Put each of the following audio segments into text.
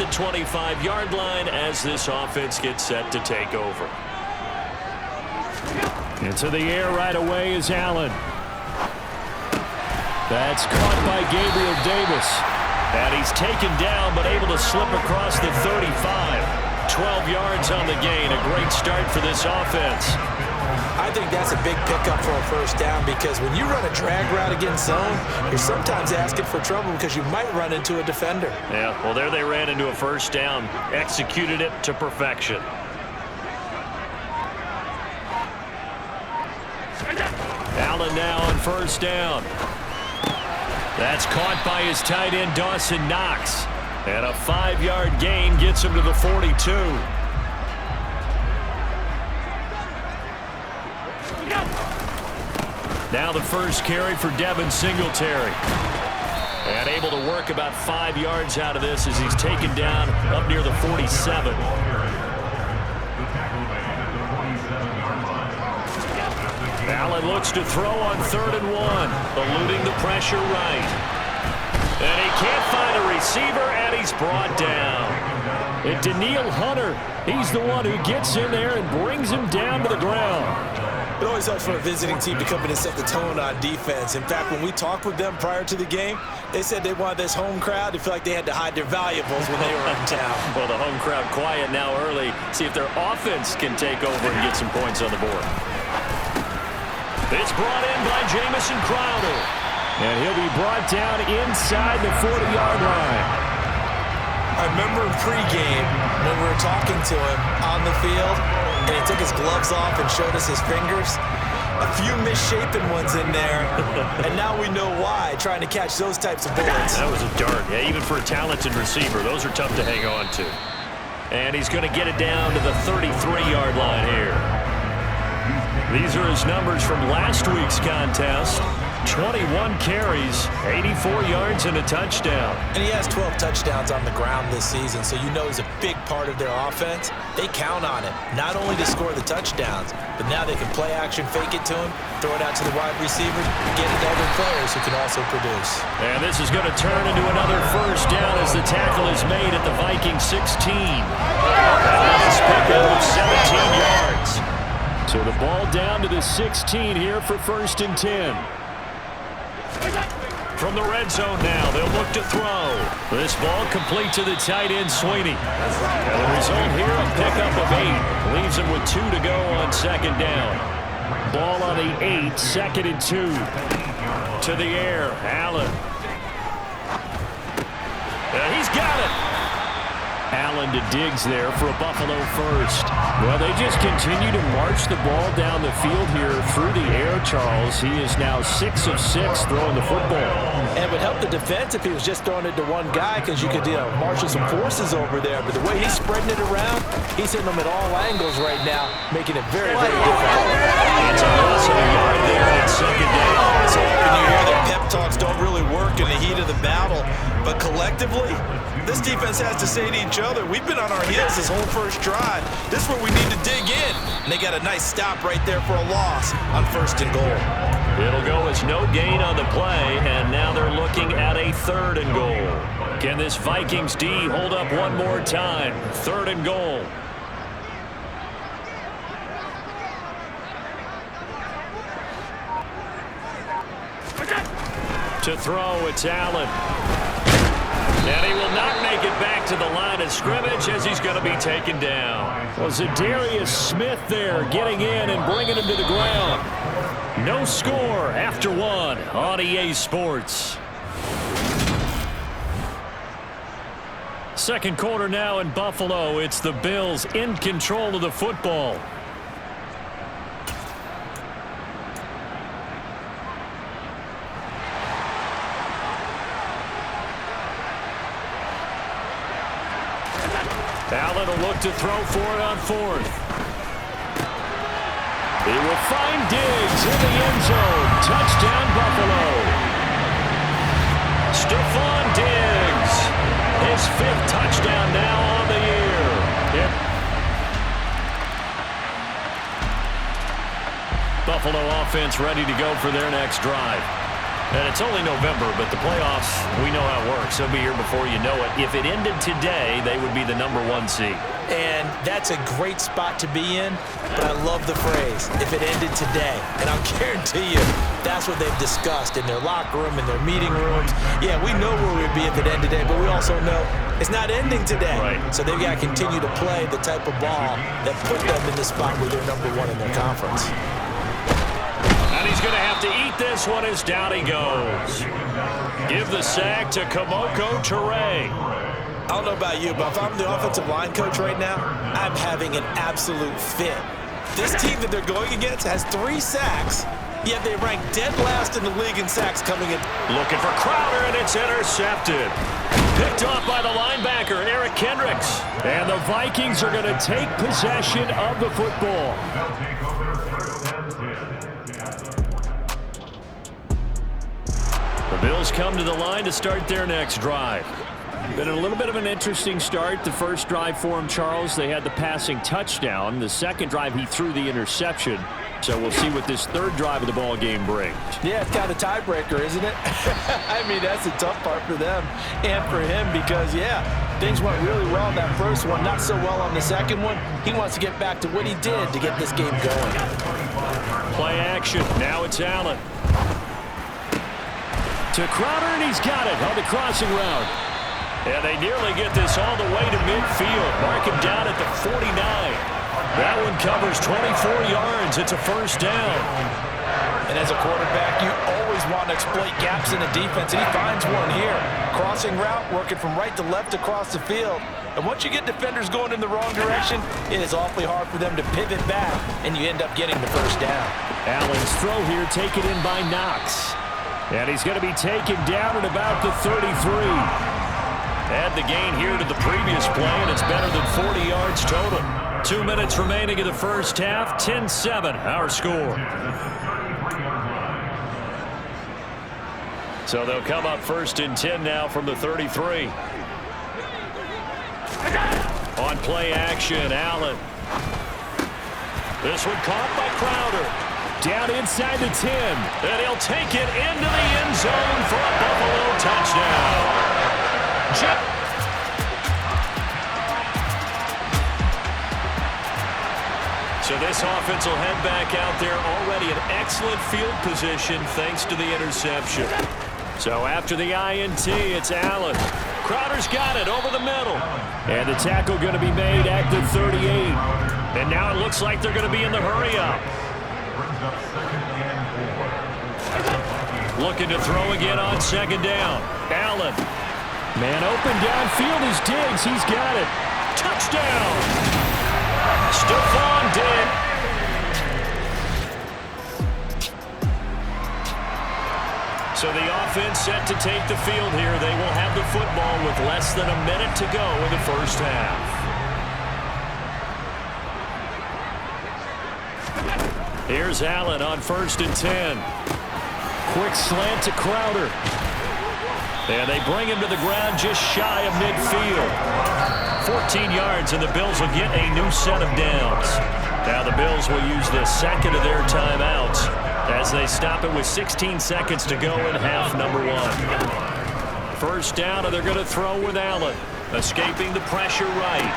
the 25-yard line as this offense gets set to take over. Into the air right away is Allen. That's caught by Gabriel Davis. And he's taken down but able to slip across the 35. 12 yards on the gain. A great start for this offense. I think that's a big pickup for a first down because when you run a drag route against zone, you're sometimes asking for trouble because you might run into a defender. Yeah, well, there they ran into a first down. Executed it to perfection. Allen now on first down. That's caught by his tight end, Dawson Knox. And a 5-yard gain gets him to the 42. Now the first carry for Devin Singletary. And able to work about 5 yards out of this as he's taken down up near the 47. Allen looks to throw on 3rd and 1, eluding the pressure right. And he can't find a receiver, and he's brought down. And Daniil Hunter, he's the one who gets in there and brings him down to the ground. It always helps for a visiting team to come in and set the tone on defense. In fact, when we talked with them prior to the game, they said they wanted this home crowd to feel like they had to hide their valuables when they were in town. Well, the home crowd quiet now early. See if their offense can take over and get some points on the board. It's brought in by Jamison Crowder. And he'll be brought down inside the 40-yard line. I remember pregame when we were talking to him on the field, and he took his gloves off and showed us his fingers. A few misshapen ones in there, and now we know why, trying to catch those types of bullets. That was a dart. Yeah, even for a talented receiver, those are tough to hang on to. And he's going to get it down to the 33-yard line here. These are his numbers from last week's contest. 21 carries, 84 yards, and a touchdown. And he has 12 touchdowns on the ground this season, so you know he's a big part of their offense. They count on it, not only to score the touchdowns, but now they can play action, fake it to him, throw it out to the wide receivers, and get it to other players who can also produce. And this is going to turn into another first down as the tackle is made at the Vikings 16. And nice pickup of 17 yards. So the ball down to the 16 here for 1st and 10. From the red zone now, they'll look to throw. This ball complete to the tight end, Sweeney. And the result here, a pickup of 8. Leaves him with 2 to go on 2nd down. Ball on the 8, 2nd and 2. To the air, Allen. He's got it. Allen to Diggs there for a Buffalo first. Well, they just continue to march the ball down the field here through the air, Charles. He is now 6 of 6 throwing the football. And it would help the defense if he was just throwing it to one guy because you could, marshal some forces over there. But the way he's spreading it around, he's hitting them at all angles right now, making it very, very difficult. It's a loss of a yard there at 2nd down. So often you hear that pep talks don't really work in the heat of the battle. But collectively, this defense has to say to each other, we've been on our heels this whole first drive. This is where we need to dig in. And they got a nice stop right there for a loss on 1st and goal. It'll go as no gain on the play, and now they're looking at a 3rd and goal. Can this Vikings D hold up one more time? 3rd and goal. To throw, it's Allen. And he will not make it back to the line of scrimmage as he's going to be taken down. Well, Zadarius Smith there getting in and bringing him to the ground. No score after 1 on EA Sports. 2nd quarter now in Buffalo. It's the Bills in control of the football. Allen will look to throw for it on 4th. He will find Diggs in the end zone. Touchdown, Buffalo. Stephon Diggs. His 5th touchdown now on the year. Buffalo offense ready to go for their next drive. And it's only November, but the playoffs, we know how it works. They'll be here before you know it. If it ended today, they would be the #1 seed. And that's a great spot to be in, but I love the phrase, if it ended today. And I'll guarantee you, that's what they've discussed in their locker room, in their meeting rooms. Yeah, we know where we'd be if it ended today, but we also know it's not ending today. Right. So they've got to continue to play the type of ball that put them in the spot where they're #1 in their conference. And he's going to have to eat this one as down he goes. Give the sack to Kamoko Toure. I don't know about you, but if I'm the offensive line coach right now, I'm having an absolute fit. This team that they're going against has 3 sacks, yet they rank dead last in the league in sacks coming in. Looking for Crowder, and it's intercepted. Picked off by the linebacker, Eric Kendricks. And the Vikings are going to take possession of the football. The Bills come to the line to start their next drive. Been a little bit of an interesting start. The first drive for him, Charles, they had the passing touchdown. The second drive, he threw the interception. So we'll see what this third drive of the ball game brings. Yeah, it's kind of a tiebreaker, isn't it? I mean, that's the tough part for them and for him because, yeah, things went really well in that first one, not so well on the second one. He wants to get back to what he did to get this game going. Play action. Now it's Allen. To Crowder, and he's got it on the crossing route. And they nearly get this all the way to midfield. Mark him down at the 49. That one covers 24 yards. It's a first down. And as a quarterback, you always want to exploit gaps in the defense, and he finds one here. Crossing route, working from right to left across the field. And once you get defenders going in the wrong direction, it is awfully hard for them to pivot back, and you end up getting the first down. Allen's throw here taken in by Knox. And he's going to be taken down at about the 33. Add the gain here to the previous play, and it's better than 40 yards total. 2 minutes remaining in the first half. 10-7, our score. So they'll come up 1st and 10 now from the 33. On play action, Allen. This one caught by Crowder. Down inside the 10. And he'll take it into the end zone for a Buffalo touchdown. So this offense will head back out there already in excellent field position thanks to the interception. So after the INT, it's Allen. Crowder's got it over the middle. And the tackle going to be made at the 38. And now it looks like they're going to be in the hurry-up. Looking to throw again on 2nd down. Allen. Man open downfield is Diggs. He's got it. Touchdown. Stephon Diggs. So the offense set to take the field here. They will have the football with less than a minute to go in the first half. Here's Allen on 1st and 10. Quick slant to Crowder. And they bring him to the ground just shy of midfield. 14 yards, and the Bills will get a new set of downs. Now the Bills will use the second of their timeouts as they stop it with 16 seconds to go in half number 1. First down, and they're going to throw with Allen. Escaping the pressure right.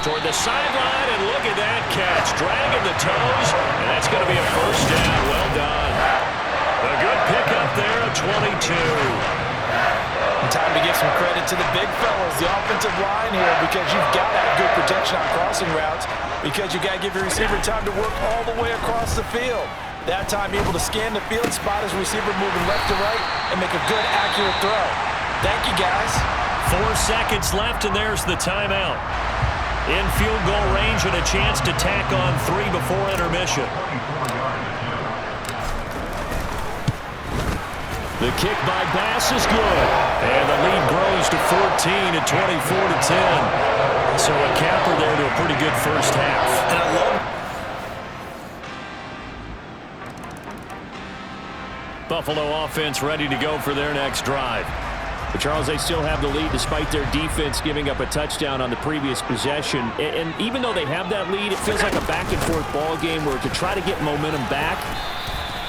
Toward the sideline, and look at that catch. Dragging the toes, and that's going to be a first down. Well done. A good pickup there at 22. Time to give some credit to the big fellas, the offensive line here, because you've got to have good protection on crossing routes, because you got to give your receiver time to work all the way across the field. That time able to scan the field, spot his receiver moving left to right, and make a good, accurate throw. Thank you, guys. 4 seconds left, and there's the timeout. In field goal range and a chance to tack on 3 before intermission. The kick by Bass is good. And the lead grows to 14 at 24-10. So a capper there to a pretty good first half. And I love Buffalo offense ready to go for their next drive. But Charles, they still have the lead despite their defense giving up a touchdown on the previous possession. And even though they have that lead, it feels like a back-and-forth ball game where to try to get momentum back,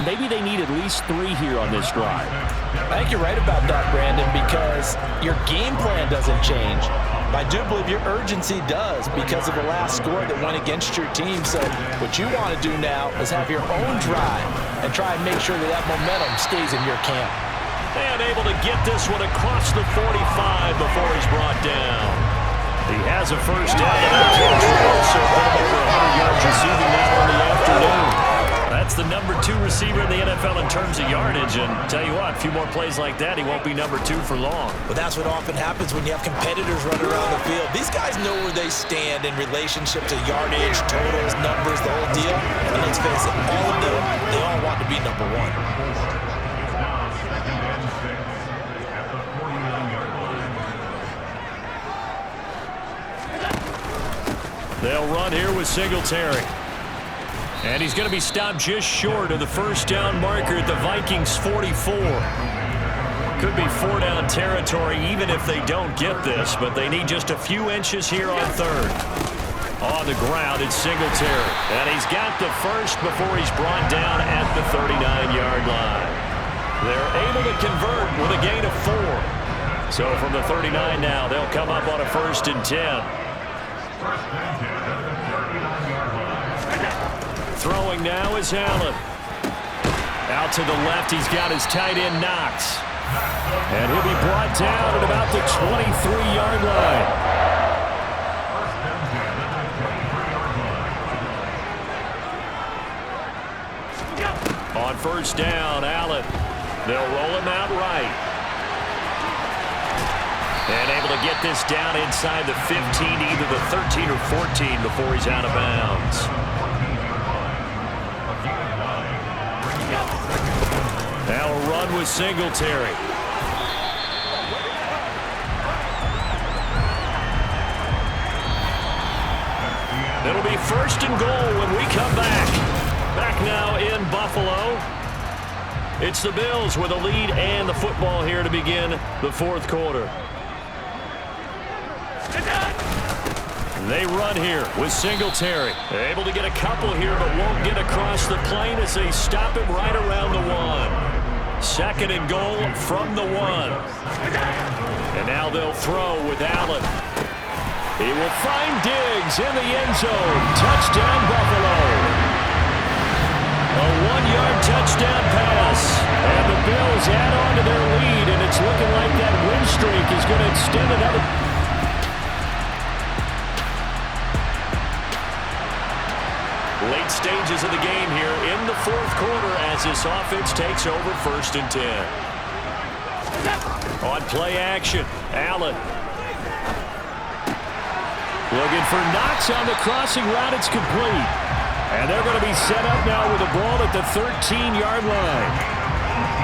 maybe they need at least 3 here on this drive. I think you're right about that, Brandon, because your game plan doesn't change. I do believe your urgency does because of the last score that went against your team. So what you want to do now is have your own drive and try and make sure that that momentum stays in your camp. And able to get this one across the 45 before he's brought down. He has a first down and that catch will also put him over 100 yards receiving now in the afternoon. That's the number 2 receiver in the NFL in terms of yardage. And tell you what, a few more plays like that, he won't be number 2 for long. But that's what often happens when you have competitors running around the field. These guys know where they stand in relationship to yardage, totals, numbers, the whole deal. And let's face it, all of them, they all want to be number 1. They'll run here with Singletary. And he's going to be stopped just short of the first down marker at the Vikings 44. Could be 4-down territory even if they don't get this, but they need just a few inches here on 3rd. On the ground, it's Singletary. And he's got the first before he's brought down at the 39-yard line. They're able to convert with a gain of 4. So from the 39 now, they'll come up on a 1st and 10. Throwing now is Allen. Out to the left, he's got his tight end Knox. And he'll be brought down at about the 23-yard line. On first down, Allen. They'll roll him out right. And able to get this down inside the 15, either the 13 or 14 before he's out of bounds. Now a run with Singletary. It'll be 1st and goal when we come back. Back now in Buffalo. It's the Bills with a lead and the football here to begin the 4th quarter. They run here with Singletary. They're able to get a couple here, but won't get across the plane as they stop him right around the 1. 2nd and goal from the 1. And now they'll throw with Allen. He will find Diggs in the end zone. Touchdown, Buffalo. A 1-yard touchdown pass. And the Bills add on to their lead, and it's looking like that win streak is going to extend another. Late stages of the game here in the 4th quarter as this offense takes over 1st and 10. On play action, Allen. Looking for Knox on the crossing route. It's complete. And they're going to be set up now with the ball at the 13-yard line.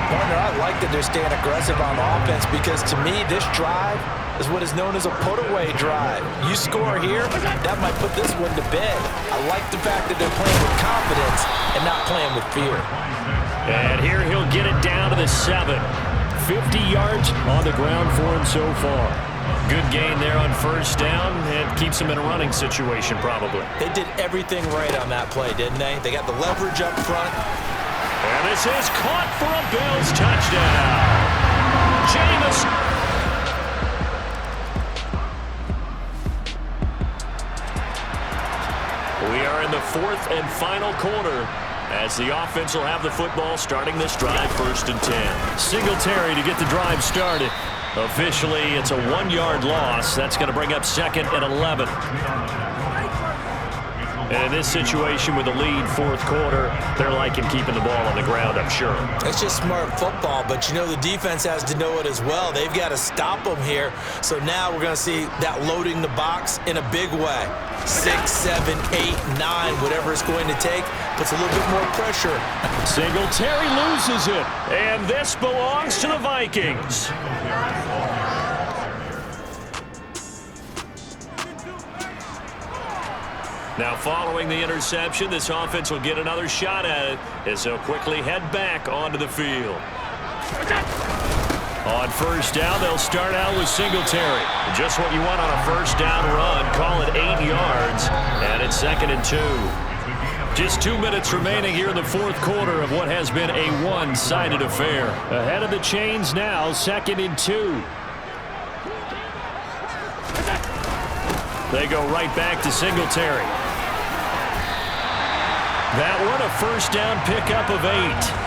Partner, I like that they're staying aggressive on offense because to me this drive is what is known as a put-away drive. You score here, that might put this one to bed. I like the fact that they're playing with confidence and not playing with fear. And here he'll get it down to the 7. 50 yards on the ground for him so far. Good gain there on first down and keeps him in a running situation probably. They did everything right on that play, didn't they? They got the leverage up front. And this is caught for a Bills touchdown. Jameis. We are in the 4th and final quarter as the offense will have the football starting this drive 1st and 10. Singletary to get the drive started. Officially, it's a 1-yard loss. That's going to bring up 2nd and 11. And in this situation with the lead 4th quarter, they're liking keeping the ball on the ground, I'm sure. It's just smart football, but you know the defense has to know it as well. They've got to stop them here. So now we're going to see that loading the box in a big way. 6, 7, 8, 9, whatever it's going to take, puts a little bit more pressure. Singletary loses it, and this belongs to the Vikings. Now following the interception, this offense will get another shot at it as they'll quickly head back onto the field. On first down, they'll start out with Singletary. Just what you want on a first down run. Call it 8 yards, and it's 2nd and 2. Just 2 minutes remaining here in the fourth quarter of what has been a one-sided affair. Ahead of the chains now, 2nd and 2. They go right back to Singletary. That one a first down pickup of 8.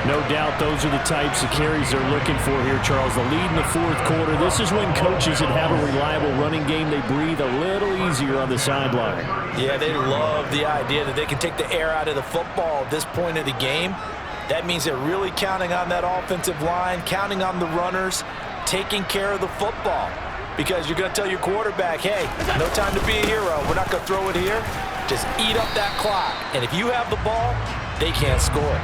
No doubt those are the types of carries they're looking for here, Charles. The lead in the fourth quarter. This is when coaches that have a reliable running game, they breathe a little easier on the sideline. Yeah, they love the idea that they can take the air out of the football at this point of the game. That means they're really counting on that offensive line, counting on the runners, taking care of the football. Because you're going to tell your quarterback, hey, no time to be a hero. We're not going to throw it here. Just eat up that clock. And if you have the ball, they can't score.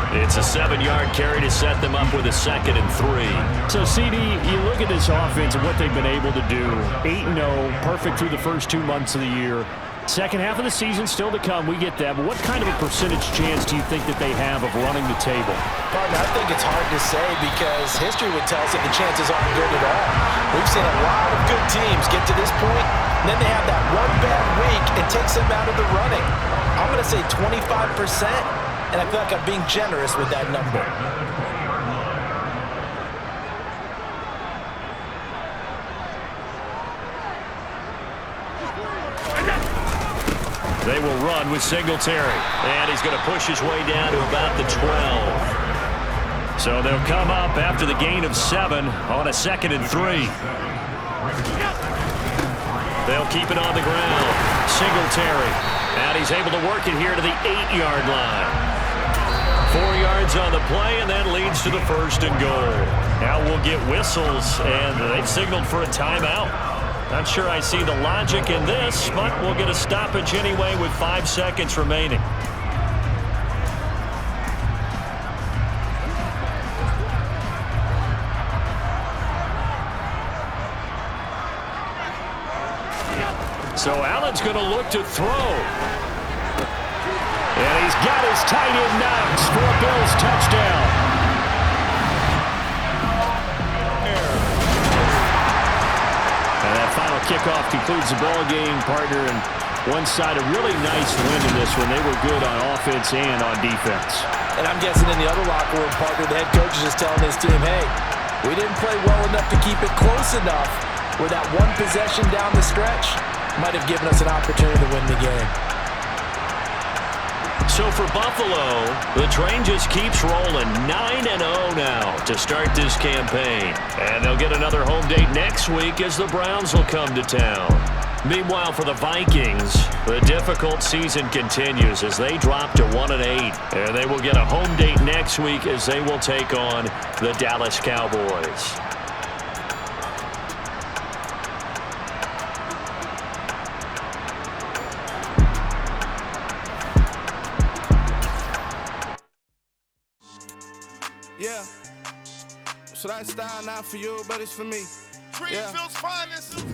It's a 7-yard carry to set them up with a 2nd and 3. So, CD, you look at this offense and what they've been able to do. 8-0, perfect through the first 2 months of the year. Second half of the season still to come. We get that. But what kind of a percentage chance do you think that they have of running the table? Partner, I think it's hard to say because history would tell us that the chances aren't good at all. We've seen a lot of good teams get to this point, and then they have that one bad week and takes them out of the running. I'm going to say 25%. And I feel like I'm being generous with that number. They will run with Singletary. And he's going to push his way down to about the 12. So they'll come up after the gain of 7 on a 2nd and 3. They'll keep it on the ground. Singletary. And he's able to work it here to the 8-yard line. 4 yards on the play, and that leads to the 1st and goal. Now we'll get whistles, and they've signaled for a timeout. Not sure I see the logic in this, but we'll get a stoppage anyway with 5 seconds remaining. So Allen's going to look to throw. And he's got his tight end knocks for a Bills touchdown. And that final kickoff concludes the ball game, partner. And one side, a really nice win in this one. They were good on offense and on defense. And I'm guessing in the other locker room, partner, the head coach is just telling his team, hey, we didn't play well enough to keep it close enough where that one possession down the stretch might have given us an opportunity to win the game. So for Buffalo, the train just keeps rolling. 9-0 now to start this campaign. And they'll get another home date next week as the Browns will come to town. Meanwhile, for the Vikings, the difficult season continues as they drop to 1-8. And they will get a home date next week as they will take on the Dallas Cowboys. Yeah. So that style not for you, but it's for me. Greenfield's finest.